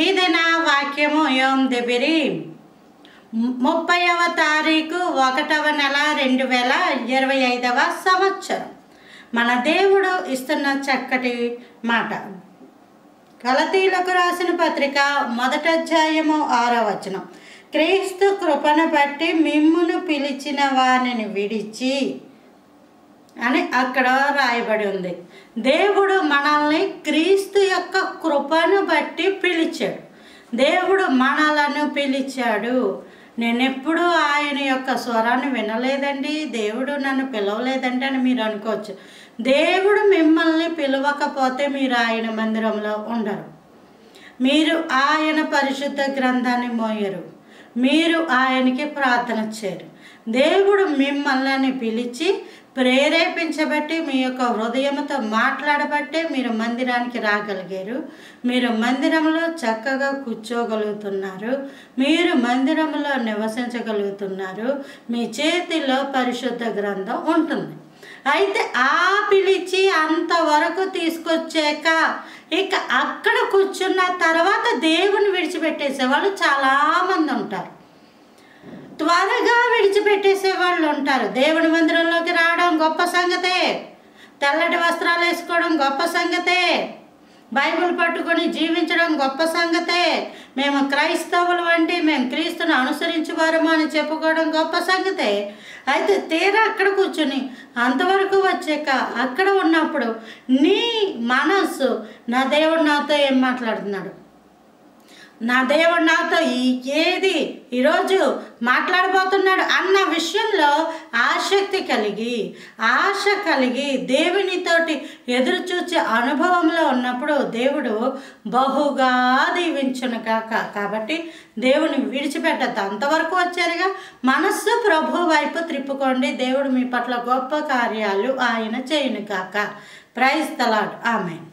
ఇది నా వాక్యము. యోమ్ దెబిరి 30వ తారీఖు 1వ నెల 2025వ సంవత్సరం. మన దేవుడు ఇస్తున్న చక్కటి మాట. గలతీయులకు రాసిన పత్రిక 1వ అధ్యాయము 6వ వచనం. క్రీస్తు కృపను బట్టి మిమ్మును పిలిచిన వారిని విడిచి అని అక్కడ రాయబడి ఉంది. దేవుడు మనల్ని క్రీస్తు యొక్క కృపను బట్టి పిలిచాడు. దేవుడు మనలను పిలిచాడు. నేనెప్పుడు ఆయన యొక్క స్వరాన్ని వినలేదండి, దేవుడు నన్ను పిలవలేదండి అని మీరు అనుకోవచ్చు. దేవుడు మిమ్మల్ని పిలవకపోతే మీరు ఆయన మందిరంలో ఉండరు. మీరు ఆయన పరిశుద్ధ గ్రంథాన్ని మోయరు. మీరు ఆయనకి ప్రార్థన చేయరు. దేవుడు మిమ్మల్ని పిలిచి ప్రేరేపించబట్టి మీ యొక్క హృదయంతో మాట్లాడబట్టే మీరు మందిరానికి రాగలిగారు. మీరు మందిరంలో చక్కగా కూర్చోగలుగుతున్నారు. మీరు మందిరంలో నివసించగలుగుతున్నారు. మీ చేతిలో పరిశుద్ధ గ్రంథం ఉంటుంది. అయితే ఆ పిలిచి అంతవరకు తీసుకొచ్చాక ఇక అక్కడ కూర్చున్న తర్వాత దేవుని విడిచిపెట్టేసే వాళ్ళు చాలామంది ఉంటారు. త్వరగా విడిచిపెట్టేసే వాళ్ళు ఉంటారు. దేవుని మందిరంలోకి రావడం గొప్ప సంగతే, తెల్లటి వస్త్రాలు వేసుకోవడం గొప్ప సంగతే, బైబిల్ పట్టుకొని జీవించడం గొప్ప సంగతే, మేము క్రైస్తవులు వంటి మేము క్రీస్తును అనుసరించేవారము అని చెప్పుకోవడం గొప్ప సంగతే. అయితే తీరా అక్కడ కూర్చుని అంతవరకు వచ్చాక అక్కడ ఉన్నప్పుడు నీ మనస్సు నా దేవుడు నాతో ఏం మాట్లాడుతున్నాడు, నా దేవుడు నాతో ఏది ఈరోజు మాట్లాడబోతున్నాడు అన్న విషయంలో ఆశ కలిగి దేవునితోటి ఎదురు చూచే అనుభవంలో ఉన్నప్పుడు దేవుడు బహుగా దీవించును కాక. కాబట్టి దేవుని విడిచిపెట్టద్దు. అంతవరకు వచ్చారుగా, మనస్సు ప్రభు వైపు త్రిప్పుకోండి. దేవుడు మీ పట్ల గొప్ప కార్యాలు ఆయన చేయును కాక. Praise the Lord. ఆమేన్.